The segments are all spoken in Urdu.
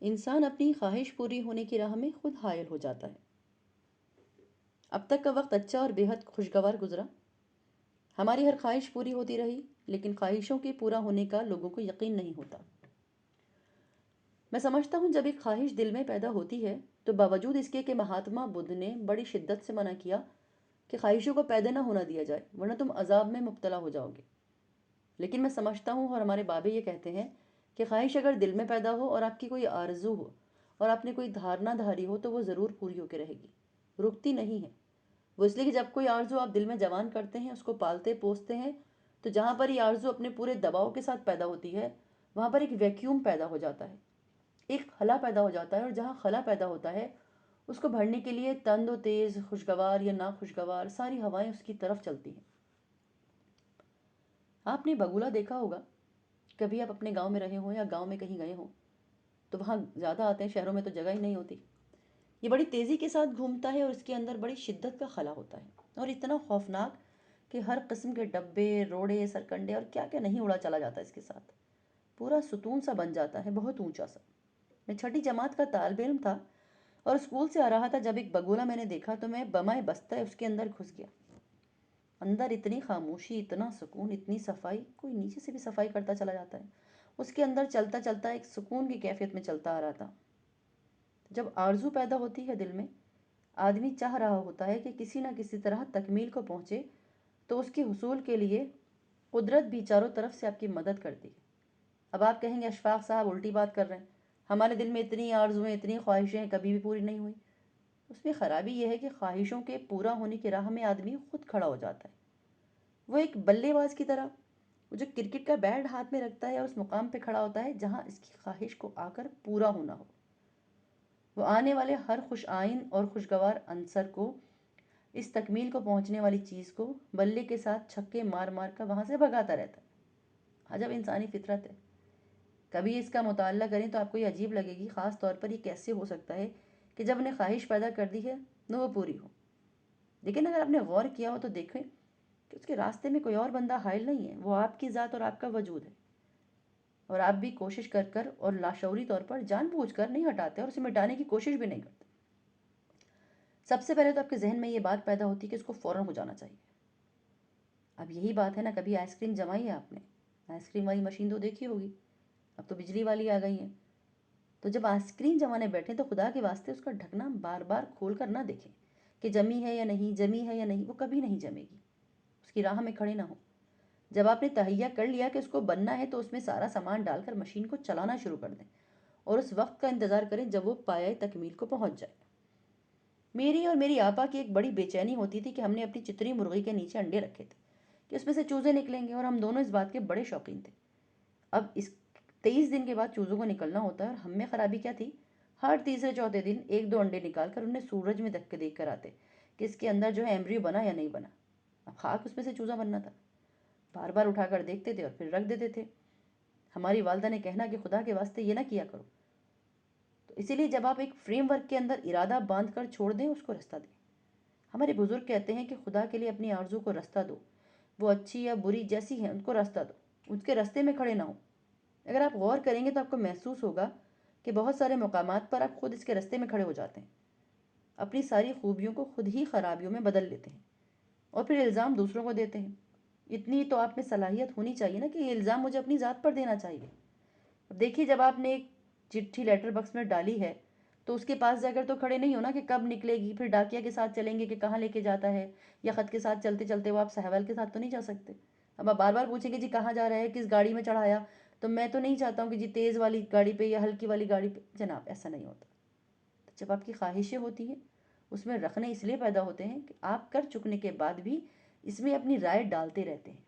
انسان اپنی خواہش پوری ہونے کی راہ میں خود حائل ہو جاتا ہے۔ اب تک کا وقت اچھا اور بے حد خوشگوار گزرا۔ ہماری ہر خواہش پوری ہوتی رہی، لیکن خواہشوں کے پورا ہونے کا لوگوں کو یقین نہیں ہوتا۔ میں سمجھتا ہوں جب ایک خواہش دل میں پیدا ہوتی ہے تو باوجود اس کے کہ مہاتما بدھ نے بڑی شدت سے منع کیا کہ خواہشوں کو پیدا نہ ہونا دیا جائے ورنہ تم عذاب میں مبتلا ہو جاؤ گے، لیکن میں سمجھتا ہوں اور ہمارے بابے یہ کہتے ہیں کہ خواہش اگر دل میں پیدا ہو اور آپ کی کوئی آرزو ہو اور آپ نے کوئی دھارنا دھاری ہو تو وہ ضرور پوری ہو کے رہے گی، رکتی نہیں ہے۔ وہ اس لیے کہ جب کوئی آرزو آپ دل میں جوان کرتے ہیں، اس کو پالتے پوستے ہیں، تو جہاں پر یہ آرزو اپنے پورے دباؤ کے ساتھ پیدا ہوتی ہے وہاں پر ایک ویکیوم پیدا ہو جاتا ہے، ایک خلا پیدا ہو جاتا ہے، اور جہاں خلا پیدا ہوتا ہے اس کو بھرنے کے لیے تند و تیز، خوشگوار یا ناخوشگوار ساری ہوائیں اس کی طرف چلتی ہیں۔ آپ نے بگولا دیکھا ہوگا، کبھی آپ اپنے گاؤں میں رہے ہوں یا گاؤں میں کہیں گئے ہوں تو وہاں زیادہ آتے ہیں، شہروں میں تو جگہ ہی نہیں ہوتی۔ یہ بڑی تیزی کے ساتھ گھومتا ہے اور اس کے اندر بڑی شدت کا خلا ہوتا ہے، اور اتنا خوفناک کہ ہر قسم کے ڈبے، روڑے، سرکنڈے اور کیا کیا نہیں اڑا چلا جاتا ہے اس کے ساتھ۔ پورا ستون سا بن جاتا ہے، بہت اونچا سا۔ میں چھٹی جماعت کا طالب علم تھا اور اسکول سے آ رہا تھا جب ایک بگولا میں نے دیکھا تو میں بمائے بستہ اس کے اندر گھس گیا۔ اندر اتنی خاموشی، اتنا سکون، اتنی صفائی، کوئی نیچے سے بھی صفائی کرتا چلا جاتا ہے۔ اس کے اندر چلتا چلتا ایک سکون کی کیفیت میں چلتا آ رہا تھا۔ جب آرزو پیدا ہوتی ہے دل میں، آدمی چاہ رہا ہوتا ہے کہ کسی نہ کسی طرح تکمیل کو پہنچے، تو اس کے حصول کے لیے قدرت بھی چاروں طرف سے آپ کی مدد کرتی ہے۔ اب آپ کہیں گے اشفاق صاحب الٹی بات کر رہے ہیں، ہمارے دل میں اتنی آرزویں، اتنی خواہشیں کبھی بھی پوری نہیں ہوئی۔ اس میں خرابی یہ ہے کہ خواہشوں کے پورا ہونے کی راہ میں آدمی خود کھڑا ہو جاتا ہے۔ وہ ایک بلے باز کی طرح، وہ جو کرکٹ کا بیٹ ہاتھ میں رکھتا ہے اور اس مقام پہ کھڑا ہوتا ہے جہاں اس کی خواہش کو آ کر پورا ہونا ہو۔ وہ آنے والے ہر خوش آئند اور خوشگوار عنصر کو، اس تکمیل کو پہنچنے والی چیز کو بلے کے ساتھ چھکے مار مار کر وہاں سے بھگاتا رہتا ہے۔ عجب انسانی فطرت ہے۔ کبھی اس کا مطالعہ کریں تو آپ کو یہ عجیب لگے گی، خاص طور پر یہ کیسے ہو سکتا ہے کہ جب انہیں خواہش پیدا کر دی ہے نہ وہ پوری ہو۔ لیکن اگر آپ نے غور کیا ہو تو دیکھیں کہ اس کے راستے میں کوئی اور بندہ حائل نہیں ہے، وہ آپ کی ذات اور آپ کا وجود ہے، اور آپ بھی کوشش کر کر اور لاشعوری طور پر جان بوجھ کر نہیں ہٹاتے اور اسے مٹانے کی کوشش بھی نہیں کرتے۔ سب سے پہلے تو آپ کے ذہن میں یہ بات پیدا ہوتی ہے کہ اس کو فوراً ہو جانا چاہیے۔ اب یہی بات ہے نا، کبھی آئس کریم جمائی ہے آپ نے؟ آئس کریم والی مشین تو دیکھی ہوگی، اب تو بجلی والی آ گئی ہیں۔ تو جب آئس کریم جمانے بیٹھیں تو خدا کے واسطے اس کا ڈھکنا بار بار کھول کر نہ دیکھیں کہ جمی ہے یا نہیں، جمی ہے یا نہیں، وہ کبھی نہیں جمے گی، اس کی راہ میں کھڑے نہ ہوں۔ جب آپ نے تہیہ کر لیا کہ اس کو بننا ہے تو اس میں سارا سامان ڈال کر مشین کو چلانا شروع کر دیں اور اس وقت کا انتظار کریں جب وہ پایۂ تکمیل کو پہنچ جائے۔ میری اور میری آپا کی ایک بڑی بے چینی ہوتی تھی کہ ہم نے اپنی چتری مرغی کے نیچے انڈے رکھے تھے کہ اس میں سے چوزے نکلیں گے، اور ہم دونوں اس بات کے بڑے شوقین تھے۔ اب اس 23 دن کے بعد چوزوں کو نکلنا ہوتا ہے، اور ہم میں خرابی کیا تھی، ہر تیسرے چوتھے دن ایک دو انڈے نکال کر انہیں سورج میں دیکھ کر آتے کہ اس کے اندر جو ہے ایمبریو بنا یا نہیں بنا۔ اب خاک اس میں سے چوزا بننا تھا، بار بار اٹھا کر دیکھتے تھے اور پھر رکھ دیتے تھے۔ ہماری والدہ نے کہنا کہ خدا کے واسطے یہ نہ کیا کرو۔ تو اسی لیے جب آپ ایک فریم ورک کے اندر ارادہ باندھ کر چھوڑ دیں، اس کو رستہ دیں۔ ہمارے بزرگ کہتے ہیں کہ خدا کے لیے اپنی آرزو کو رستہ دو، وہ اچھی یا بری جیسی ہیں ان کو رستہ دو، اس کے رستے میں کھڑے نہ ہوں۔ اگر آپ غور کریں گے تو آپ کو محسوس ہوگا کہ بہت سارے مقامات پر آپ خود اس کے رستے میں کھڑے ہو جاتے ہیں، اپنی ساری خوبیوں کو خود ہی خرابیوں میں بدل لیتے ہیں اور پھر الزام دوسروں کو دیتے ہیں۔ اتنی تو آپ میں صلاحیت ہونی چاہیے نا کہ یہ الزام مجھے اپنی ذات پر دینا چاہیے۔ اب دیکھیے، جب آپ نے ایک چٹھی لیٹر باکس میں ڈالی ہے تو اس کے پاس جا کر تو کھڑے نہیں ہونا کہ کب نکلے گی، پھر ڈاکیا کے ساتھ چلیں گے کہ کہاں لے کے جاتا ہے، یا خط کے ساتھ چلتے چلتے وہ آپ سہوال کے ساتھ تو نہیں جا سکتے۔ اب آپ بار بار پوچھیں گے جی کہاں جا رہا ہے، کس گاڑی میں چڑھایا، تو میں تو نہیں چاہتا ہوں کہ جی تیز والی گاڑی پہ یا ہلکی والی گاڑی پہ، جناب ایسا نہیں ہوتا۔ تو جب آپ کی خواہشیں ہوتی ہیں اس میں رکھنے اس لیے پیدا ہوتے ہیں کہ آپ کر چکنے کے بعد بھی اس میں اپنی رائے ڈالتے رہتے ہیں۔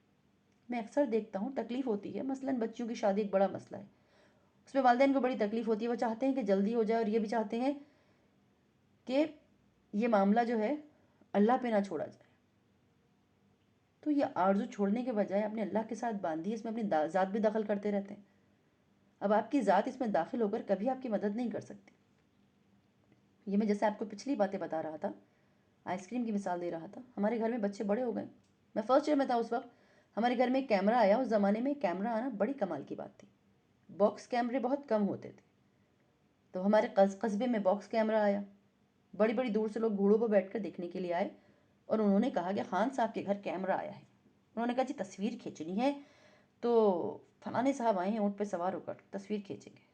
میں اکثر دیکھتا ہوں تکلیف ہوتی ہے، مثلاً بچیوں کی شادی ایک بڑا مسئلہ ہے، اس میں والدین کو بڑی تکلیف ہوتی ہے، وہ چاہتے ہیں کہ جلدی ہو جائے اور یہ بھی چاہتے ہیں کہ یہ معاملہ جو ہے اللہ پہ نہ چھوڑا جائے۔ تو یہ آرزو چھوڑنے کے بجائے اپنے اللہ کے ساتھ باندھی، اس میں اپنی ذات بھی دخل کرتے رہتے ہیں۔ اب آپ کی ذات اس میں داخل ہو کر کبھی آپ کی مدد نہیں کر سکتی۔ یہ میں جیسے آپ کو پچھلی باتیں بتا رہا تھا، آئس کریم کی مثال دے رہا تھا، ہمارے گھر میں بچے بڑے ہو گئے، میں فرسٹ ایئر میں تھا اس وقت، ہمارے گھر میں ایک کیمرہ آیا۔ اس زمانے میں کیمرہ آنا بڑی کمال کی بات تھی، باکس کیمرے بہت کم ہوتے تھے۔ تو ہمارے قصبے میں باکس کیمرہ آیا، بڑی بڑی دور سے لوگ گھوڑوں پر بیٹھ کر دیکھنے کے لیے آئے، اور انہوں نے کہا کہ خان صاحب کے گھر کیمرہ آیا ہے۔ انہوں نے کہا جی تصویر کھینچنی ہے تو فلانے صاحب آئے ہیں اونٹ پہ سوار ہو کر، تصویر کھینچیں گے۔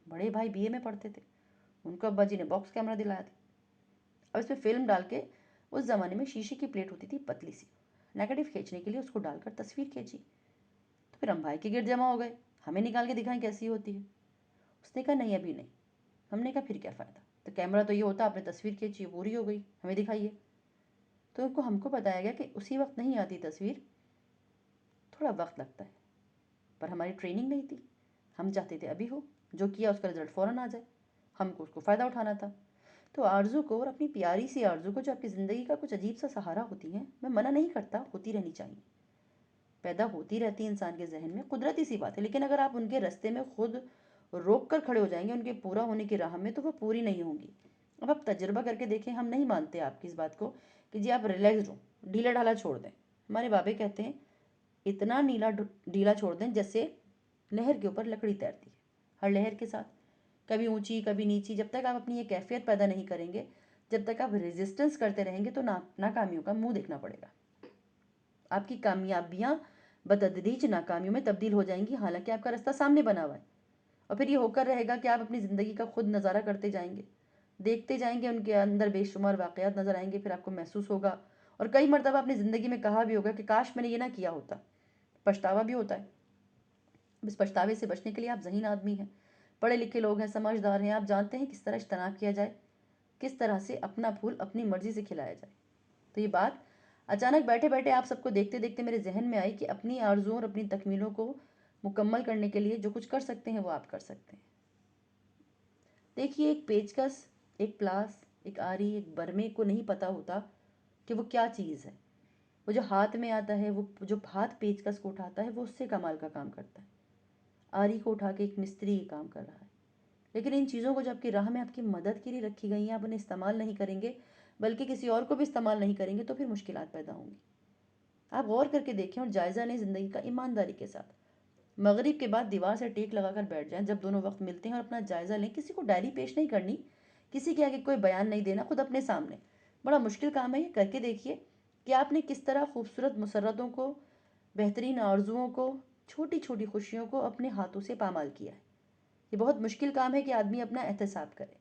بڑے بھائی بی اے میں پڑھتے تھے، ان کو ابا جی نے باکس کیمرہ دلایا تھا۔ اب اس میں فلم ڈال کے، اس زمانے میں شیشے کی پلیٹ ہوتی تھی پتلی سی، نیگیٹو کھینچنے کے لیے اس کو ڈال کر تصویر کھینچی۔ تو پھر ہم بھائی کے گرد جمع ہو گئے، ہمیں نکال کے دکھائیں کیسی ہوتی ہے۔ اس نے کہا نہیں ابھی نہیں۔ ہم نے کہا پھر کیا فائدہ، تو کیمرہ تو یہ ہوتا آپ نے تصویر کھینچی پوری ہو گئی، ہمیں دکھائیے۔ تو ان کو ہم کو بتایا گیا کہ اسی وقت نہیں آتی تصویر، تھوڑا وقت لگتا ہے، پر ہماری ٹریننگ نہیں تھی، ہم چاہتے تھے ابھی ہو، جو کیا اس کا رزلٹ فوراً آ جائے، ہم کو اس کو فائدہ اٹھانا تھا۔ تو آرزو کو، اور اپنی پیاری سی آرزو کو جو آپ کی زندگی کا کچھ عجیب سا سہارا ہوتی ہیں، میں منع نہیں کرتا، ہوتی رہنی چاہیے، پیدا ہوتی رہتی ہے انسان کے ذہن میں، قدرتی سی بات ہے، لیکن اگر آپ ان کے راستے میں خود روک کر کھڑے ہو جائیں گے ان کے پورا ہونے کی راہ میں، تو وہ پوری نہیں ہوں گی۔ اب آپ تجربہ کر کے دیکھیں، ہم نہیں مانتے آپ کی اس بات کو کہ جی آپ ریلیکسڈ ہو، ڈھیلا ڈھالا چھوڑ دیں۔ ہمارے بابے کہتے ہیں اتنا ڈھیلا چھوڑ دیں جیسے لہر کے اوپر لکڑی تیرتی ہے، ہر لہر کے ساتھ، کبھی اونچی کبھی نیچی، جب تک آپ اپنی یہ کیفیت پیدا نہیں کریں گے، جب تک آپ ریزسٹنس کرتے رہیں گے، تو ناکامیوں کا منہ دیکھنا پڑے گا۔ آپ کی کامیابیاں بتدریج ناکامیوں میں تبدیل ہو جائیں گی، حالانکہ آپ کا راستہ سامنے بنا ہوا ہے، اور پھر یہ ہو کر رہے گا کہ آپ اپنی زندگی کا خود نظارہ کرتے جائیں گے، دیکھتے جائیں گے، ان کے اندر بے شمار واقعات نظر آئیں گے، پھر آپ کو محسوس ہوگا، اور کئی مرتبہ اپنی زندگی میں کہا بھی ہوگا کہ کاش میں نے یہ نہ کیا ہوتا، پچھتاوا بھی ہوتا ہے۔ اس پچھتاوے سے بچنے کے لیے آپ ذہین آدمی ہیں، پڑھے لکھے لوگ ہیں، سمجھدار ہیں، آپ جانتے ہیں کس طرح اجتناب کیا جائے، کس طرح سے اپنا پھول اپنی مرضی سے کھلایا جائے۔ تو یہ بات اچانک بیٹھے بیٹھے آپ سب کو دیکھتے دیکھتے میرے ذہن میں آئی کہ اپنی آرزوؤں اور اپنی تکمیلوں کو مکمل کرنے کے لیے جو کچھ کر سکتے ہیں وہ آپ کر سکتے ہیں۔ دیکھیے ایک پیچکس، ایک پلاس، ایک آری، ایک برمے کو نہیں پتہ ہوتا کہ وہ کیا چیز ہے، وہ جو ہاتھ میں آتا ہے، وہ جو ہاتھ پیچکس کو اٹھاتا ہے وہ اس سے کمال کا کام کرتا ہے۔ آری کو اٹھا کے ایک مستری یہ کام کر رہا ہے، لیکن ان چیزوں کو جو آپ کی راہ میں آپ کی مدد کے لیے رکھی گئی ہیں، آپ انہیں استعمال نہیں کریں گے، بلکہ کسی اور کو بھی استعمال نہیں کریں گے، تو پھر مشکلات پیدا ہوں گی۔ آپ غور کر کے دیکھیں اور جائزہ لیں زندگی کا ایمانداری کے ساتھ۔ مغرب کے بعد دیوار سے ٹیک لگا کر بیٹھ جائیں جب دونوں وقت ملتے ہیں، اور اپنا جائزہ لیں، کسی کو ڈائری پیش نہیں کرنی، کسی کے آگے کوئی بیان نہیں دینا، خود اپنے سامنے۔ بڑا مشکل کام ہے، یہ کر کے دیکھیے کہ آپ نے کس طرح خوبصورت مسرتوں کو، بہترین آرزوؤں کو، چھوٹی چھوٹی خوشیوں کو اپنے ہاتھوں سے پامال کیا ہے۔ یہ بہت مشکل کام ہے کہ آدمی اپنا احتساب کرے۔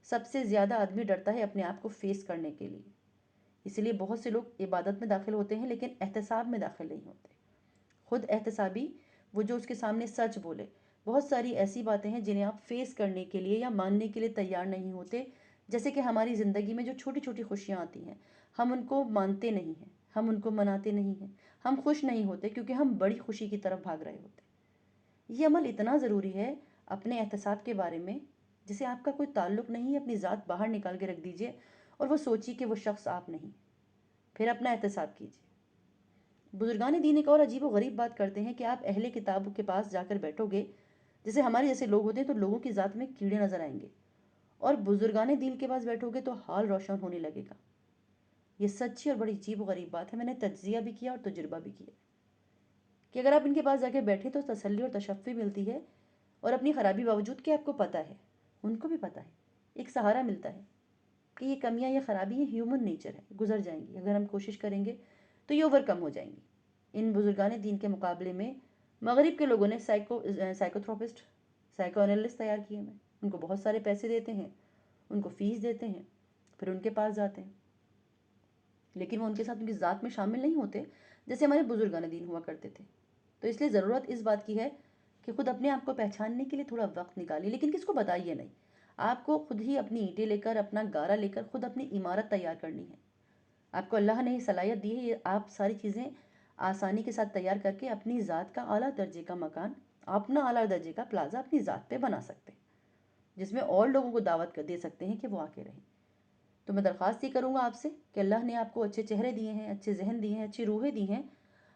سب سے زیادہ آدمی ڈرتا ہے اپنے آپ کو فیس کرنے کے لیے، اسی لیے بہت سے لوگ عبادت میں داخل ہوتے ہیں لیکن احتساب میں داخل نہیں ہوتے۔ خود احتسابی وہ جو اس کے سامنے سچ بولے۔ بہت ساری ایسی باتیں ہیں جنہیں آپ فیس کرنے کے لیے یا ماننے کے لیے تیار نہیں ہوتے، جیسے کہ ہماری زندگی میں جو چھوٹی چھوٹی خوشیاں آتی ہیں، ہم ان کو مانتے نہیں ہیں، ہم ان کو مناتے نہیں ہیں، ہم خوش نہیں ہوتے کیونکہ ہم بڑی خوشی کی طرف بھاگ رہے ہوتے۔ یہ عمل اتنا ضروری ہے اپنے احتساب کے بارے میں، جسے آپ کا کوئی تعلق نہیں، اپنی ذات باہر نکال کے رکھ دیجئے اور وہ سوچیے کہ وہ شخص آپ نہیں، پھر اپنا احتساب کیجئے۔ بزرگان دین ایک اور عجیب و غریب بات کرتے ہیں کہ آپ اہل کتاب کے پاس جا کر بیٹھو گے، جیسے ہمارے جیسے لوگ ہوتے ہیں تو لوگوں کی ذات میں کیڑے نظر آئیں گے، اور بزرگان دین کے پاس بیٹھو گے تو حال روشن ہونے لگے گا۔ یہ سچی اور بڑی عجیب و غریب بات ہے، میں نے تجزیہ بھی کیا اور تجربہ بھی کیا کہ اگر آپ ان کے پاس جا کے بیٹھے تو تسلی اور تشفی ملتی ہے، اور اپنی خرابی باوجود کہ آپ کو پتہ ہے، ان کو بھی پتہ ہے، ایک سہارا ملتا ہے کہ یہ کمیاں، یہ خرابی، یہ ہیومن نیچر ہے، گزر جائیں گی، اگر ہم کوشش کریں گے تو یہ اوور کم ہو جائیں گی۔ ان بزرگان دین کے مقابلے میں مغرب کے لوگوں نے سائیکوتھراپسٹ، سائیکو انالسٹ تیار کیے ہیں، ان کو بہت سارے پیسے دیتے ہیں، ان کو فیس دیتے ہیں، پھر ان کے پاس جاتے ہیں، لیکن وہ ان کے ساتھ ان کی ذات میں شامل نہیں ہوتے جیسے ہمارے بزرگان دین ہوا کرتے تھے۔ تو اس لیے ضرورت اس بات کی ہے کہ خود اپنے آپ کو پہچاننے کے لیے تھوڑا وقت نکالیے، لیکن کس کو بتائیے نہیں۔ آپ کو خود ہی اپنی اینٹیں لے کر، اپنا گارا لے کر خود اپنی عمارت تیار کرنی ہے۔ آپ کو اللہ نے یہ صلاحیت دی ہے، یہ آپ ساری چیزیں آسانی کے ساتھ تیار کر کے اپنی ذات کا اعلیٰ درجے کا مکان، اپنا اعلیٰ درجے کا پلازا اپنی ذات پہ بنا سکتے ہیں، جس میں اور لوگوں کو دعوت دے سکتے ہیں کہ وہ آ کے رہیں۔ تو میں درخواست یہ کروں گا آپ سے کہ اللہ نے آپ کو اچھے چہرے دیے ہیں، اچھے ذہن دیے ہیں، اچھی روحیں دی ہیں،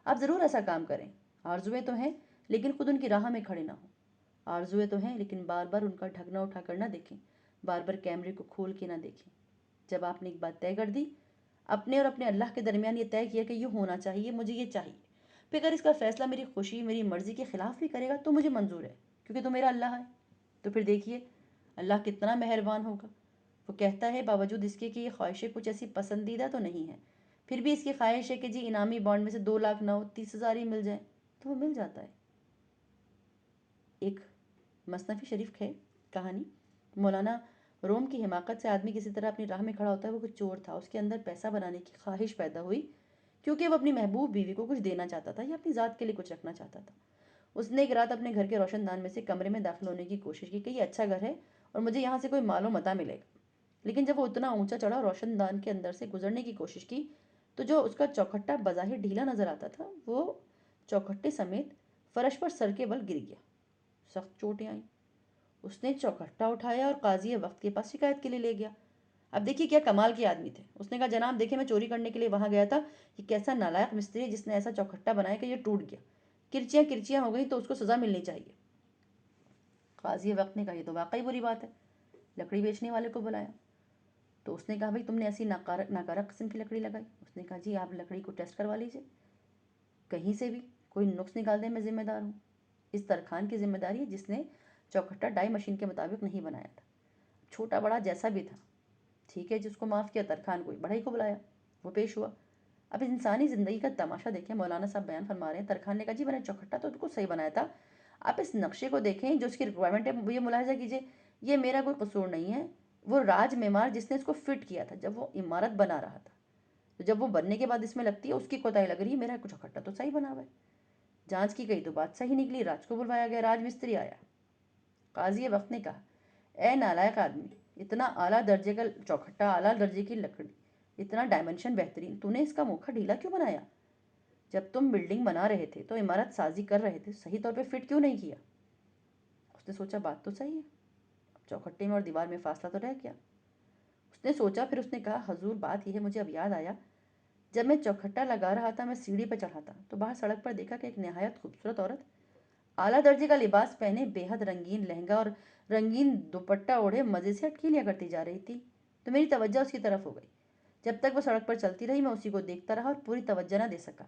آپ ضرور ایسا کام کریں۔ آرزویں تو ہیں لیکن خود ان کی راہ میں کھڑے نہ ہوں۔ آرزویں تو ہیں لیکن بار بار ان کا ڈھکنا اٹھا کر نہ دیکھیں، بار بار کیمرے کو کھول کے نہ دیکھیں۔ جب آپ نے ایک بات طے کر دی، اپنے اور اپنے اللہ کے درمیان یہ طے کیا کہ یہ ہونا چاہیے، مجھے یہ چاہیے، پھر اگر اس کا فیصلہ میری خوشی، میری مرضی کے خلاف بھی کرے گا تو مجھے منظور ہے، کیونکہ تو میرا اللہ ہے۔ تو پھر دیکھیے اللہ کتنا مہربان ہوگا، وہ کہتا ہے باوجود اس کے کہ یہ خواہشیں کچھ ایسی پسندیدہ تو نہیں ہیں، پھر بھی اس کی خواہش ہے کہ جی انعامی بانڈ میں سے 2 لاکھ نہ ہو 30,000 ہی مل جائیں، تو وہ مل جاتا ہے۔ ایک مثنوی شریف ہے کہانی، مولانا روم کی حماقت سے آدمی کسی طرح اپنی راہ میں کھڑا ہوتا ہے، وہ کچھ چور تھا، اس کے اندر پیسہ بنانے کی خواہش پیدا ہوئی کیونکہ وہ اپنی محبوب بیوی کو کچھ دینا چاہتا تھا یا اپنی ذات کے لیے کچھ رکھنا چاہتا تھا۔ اس نے ایک رات اپنے گھر کے روشن دان میں سے کمرے میں داخل ہونے کی کوشش کی کہ یہ اچھا گھر ہے اور مجھے یہاں سے کوئی مال و متاع ملے گا، لیکن جب وہ اتنا اونچا چڑھا اور روشن دان کے اندر سے گزرنے کی کوشش کی تو جو اس کا چوکھٹا بظاہر ڈھیلا نظر آتا تھا وہ چوکھٹے سمیت فرش پر سر کے بل گر گیا، سخت چوٹیں آئیں۔ اس نے چوکھٹا اٹھایا اور قاضی وقت کے پاس شکایت کے لیے لے گیا۔ اب دیکھیے کیا کمال کے آدمی تھے، اس نے کہا جناب دیکھیں میں چوری کرنے کے لیے وہاں گیا تھا، یہ کیسا نالائق مستری ہے جس نے ایسا چوکھٹا بنایا کہ یہ ٹوٹ گیا، کرچیاں کرچیاں ہو گئی تو اس کو سزا ملنی چاہیے۔ قاضی وقت نے کہا یہ تو واقعی بری بات ہے، لکڑی بیچنے والے کو بلایا تو اس نے کہا بھائی تم نے ایسی ناکارہ قسم کی لکڑی لگائی؟ اس نے کہا جی آپ لکڑی کو ٹیسٹ کروا لیجیے، کہیں سے بھی کوئی نقص نکال دے میں ذمہ دار ہوں۔ اس ترخان کی ذمہ داری ہے جس نے چوکھٹا ڈائی مشین کے مطابق نہیں بنایا تھا، چھوٹا بڑا جیسا بھی تھا، ٹھیک ہے جس کو معاف کیا، ترخان کو بڑھئی کو بلایا، وہ پیش ہوا۔ اب انسانی زندگی کا تماشا دیکھیں، مولانا صاحب بیان فرما رہے ہیں ترخان نے کہا جی میں نے چوکھٹا تو بالکل صحیح بنایا تھا، آپ اس نقشے کو دیکھیں جو اس کی ریکوائرمنٹ ہے، یہ ملاحظہ کیجیے یہ میرا کوئی قصور نہیں ہے، وہ راج معمار جس نے اس کو فٹ کیا تھا جب وہ عمارت بنا رہا تھا، تو جب وہ بننے کے بعد اس میں لگتی ہے اس کی کوتاہی لگ رہی ہے، میرا چوکھٹا تو صحیح بنا ہوا ہے۔ جانچ کی گئی تو بات صحیح نکلی، راج کو بلوایا گیا، راج مستری آیا۔ قاضی وقت نے کہا اے نالائق آدمی، اتنا اعلیٰ درجے کا چوکھٹا، اعلیٰ درجے کی لکڑی، اتنا ڈائمنشن بہترین، تو نے اس کا موقع ڈھیلا کیوں بنایا؟ جب تم بلڈنگ بنا رہے تھے تو عمارت سازی کر رہے تھے، صحیح طور پہ فٹ کیوں نہیں کیا؟ اس نے سوچا بات تو صحیح ہے، اب چوکھٹے میں اور دیوار میں فاصلہ تو رہ گیا۔ اس نے سوچا، پھر اس نے کہا حضور بات یہ ہے، مجھے اب یاد آیا جب میں چوکھٹا لگا رہا تھا میں سیڑھی پہ چڑھا تھا تو باہر سڑک پر دیکھا کہ ایک نہایت خوبصورت عورت اعلیٰ درجے کا لباس پہنے، بے حد رنگین لہنگا اور رنگین دوپٹہ اوڑھے مزے سے اٹکیلیاں کرتی جا رہی تھی، تو میری توجہ اس کی طرف ہو گئی۔ جب تک وہ سڑک پر چلتی رہی میں اسی کو دیکھتا رہا اور پوری توجہ نہ دے سکا۔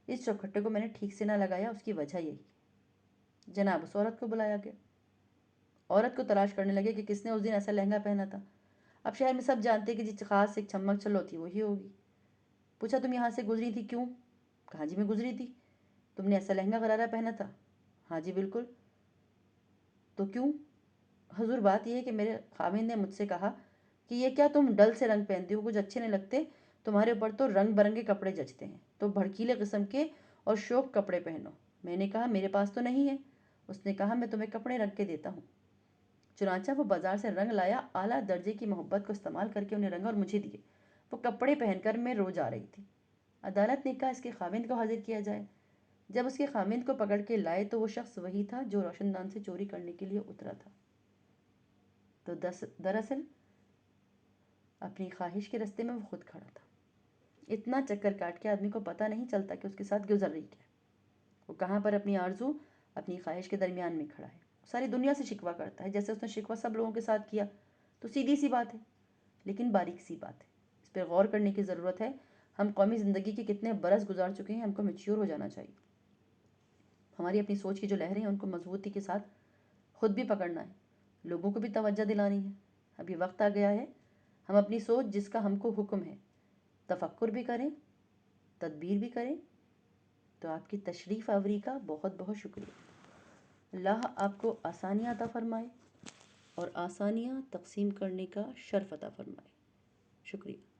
اس چوکھٹے کو میں نے ٹھیک سے نہ لگایا، اس کی وجہ یہی۔ جناب اس عورت کو بلایا گیا، عورت کو تلاش کرنے لگے کہ کس نے اس دن ایسا لہنگا پہنا تھا۔ اب شہر میں سب جانتے کہ جس خاص ایک چمک چلو تھی وہی ہوگی۔ پوچھا تم یہاں سے گزری تھی کیوں؟ کہا جی میں گزری تھی۔ تم نے ایسا لہنگا غرارہ پہنا تھا؟ ہاں جی بالکل۔ تو کیوں؟ حضور بات یہ ہے کہ میرے خاوند نے مجھ سے کہا کہ یہ کیا تم ڈل سے رنگ پہنتی ہو، کچھ اچھے نہیں لگتے، تمہارے اوپر تو رنگ برنگے کپڑے جچتے ہیں، تو بھڑکیلے قسم کے اور شوق کپڑے پہنو۔ میں نے کہا میرے پاس تو نہیں ہے۔ اس نے کہا میں تمہیں کپڑے رنگ کے دیتا ہوں۔ چنانچہ وہ بازار سے رنگ لایا، اعلیٰ درجے کی محبت کو استعمال کر کے انہیں رنگا اور مجھے دیے۔ وہ کپڑے پہن کر میں رو جا رہی تھی۔ عدالت نے کہا اس کے خاوند کو حاضر کیا جائے۔ جب اس کے خاوند کو پکڑ کے لائے تو وہ شخص وہی تھا جو روشن دان سے چوری کرنے کے لیے اترا تھا۔ تو دراصل اپنی خواہش کے رستے میں وہ خود کھڑا تھا۔ اتنا چکر کاٹ کے آدمی کو پتہ نہیں چلتا کہ اس کے ساتھ گزر رہی کیا، وہ کہاں پر اپنی آرزو اپنی خواہش کے درمیان میں کھڑا ہے، ساری دنیا سے شکوہ کرتا ہے جیسے اس نے شکوہ سب لوگوں کے ساتھ کیا، تو سیدھی سی بات ہے، لیکن باریک سی بات ہے، اس پہ غور کرنے کی ضرورت ہے۔ ہم قومی زندگی کے کتنے برس گزار چکے ہیں، ہم کو میچیور ہو جانا چاہیے، ہماری اپنی سوچ کی جو لہریں ہیں ان کو مضبوطی کے ساتھ خود بھی پکڑنا ہے، لوگوں کو بھی توجہ دلانی ہے۔ اب یہ وقت آ گیا ہے ہم اپنی سوچ جس کا ہم کو حکم ہے، تفکر بھی کریں، تدبیر بھی کریں۔ تو آپ کی تشریف آوری کا بہت بہت شکریہ۔ اللہ آپ کو آسانیاں عطا فرمائے اور آسانیاں تقسیم کرنے کا شرف عطا فرمائے۔ شکریہ۔